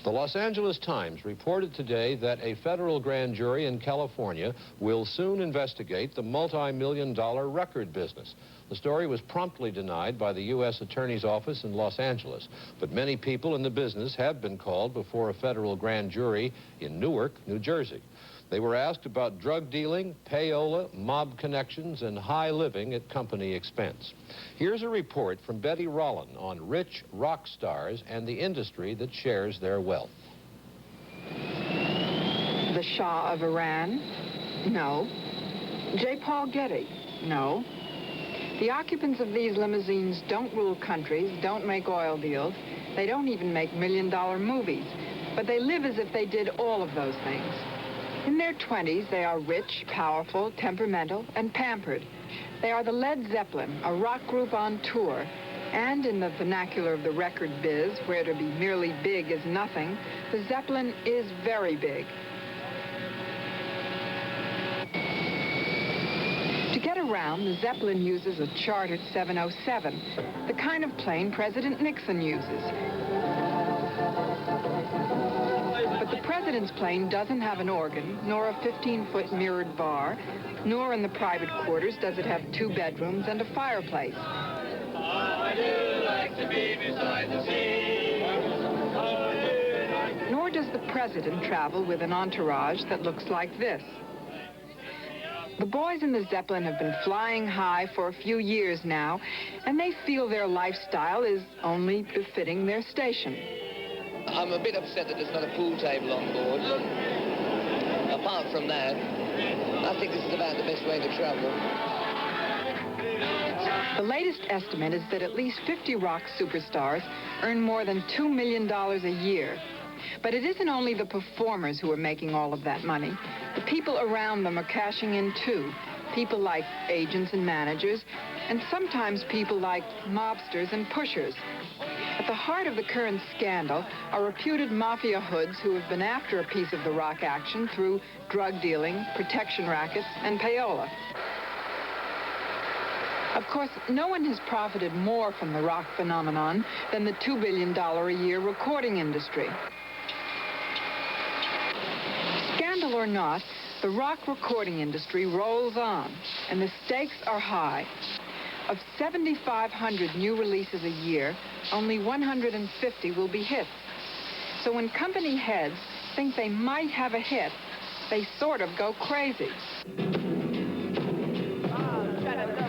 The Los Angeles Times reported today that a federal grand jury in California will soon investigate the multi-million-dollar record business. The story was promptly denied by the U.S. Attorney's Office in Los Angeles, but many people in the business have been called before a federal grand jury in Newark, New Jersey. They were asked about drug dealing, payola, mob connections, and high living at company expense. Here's a report from Betty Rollin on rich rock stars and the industry that shares their wealth. The Shah of Iran? No. J. Paul Getty? No. The occupants of these limousines don't rule countries, don't make oil deals. They don't even make million-dollar movies. But they live as if they did all of those things. In their 20s, they are rich, powerful, temperamental, and pampered. They are the Led Zeppelin, a rock group on tour. And in the vernacular of the record biz, where to be merely big is nothing, the Zeppelin is very big. To get around, the Zeppelin uses a chartered 707, the kind of plane President Nixon uses. But the president's plane doesn't have an organ, nor a 15-foot mirrored bar, nor in the private quarters does it have 2 bedrooms and a fireplace. I do like to be beside the sea. Nor does the president travel with an entourage that looks like this. The boys in the Zeppelin have been flying high for a few years now, and they feel their lifestyle is only befitting their station. I'm a bit upset that there's not a pool table on board. Apart from that, I think this is about the best way to travel. The latest estimate is that at least 50 rock superstars earn more than $2 million a year. But it isn't only the performers who are making all of that money. The people around them are cashing in too. People like agents and managers, and sometimes people like mobsters and pushers. At the heart of the current scandal are reputed mafia hoods who have been after a piece of the rock action through drug dealing, protection rackets, and payola. Of course, no one has profited more from the rock phenomenon than the $2 billion a year recording industry. Scandal or not, the rock recording industry rolls on, and the stakes are high. Of 7,500 new releases a year, only 150 will be hits. So when company heads think they might have a hit, they sort of go crazy.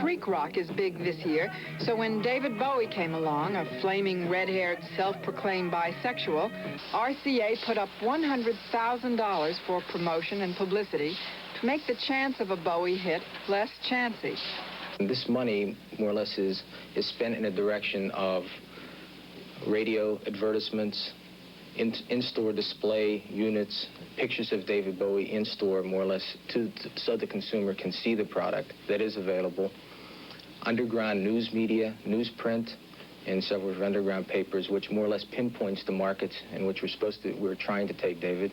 Freak rock is big this year, so when David Bowie came along, a flaming red-haired, self-proclaimed bisexual, RCA put up $100,000 for promotion and publicity to make the chance of a Bowie hit less chancy. This money, more or less, is spent in a direction of radio advertisements, in-store display units, pictures of David Bowie in-store, more or less, so the consumer can see the product that is available. Underground news media, newsprint, and several underground papers, which more or less pinpoints the markets in which we're trying to take David.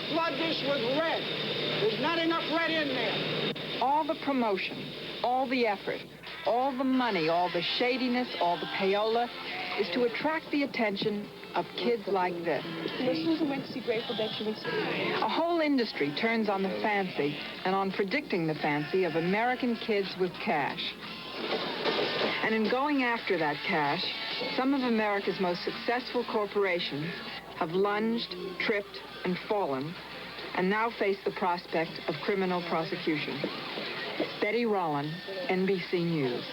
Flood this with red. There's not enough red in there. All the promotion, all the effort, all the money, all the shadiness, all the payola is to attract the attention of kids like this. Susan went to see Grateful Dead. She went to... A whole industry turns on the fancy and on predicting the fancy of American kids with cash. And in going after that cash, some of America's most successful corporations have lunged, tripped, and fallen, and now face the prospect of criminal prosecution. Betty Rollin, NBC News.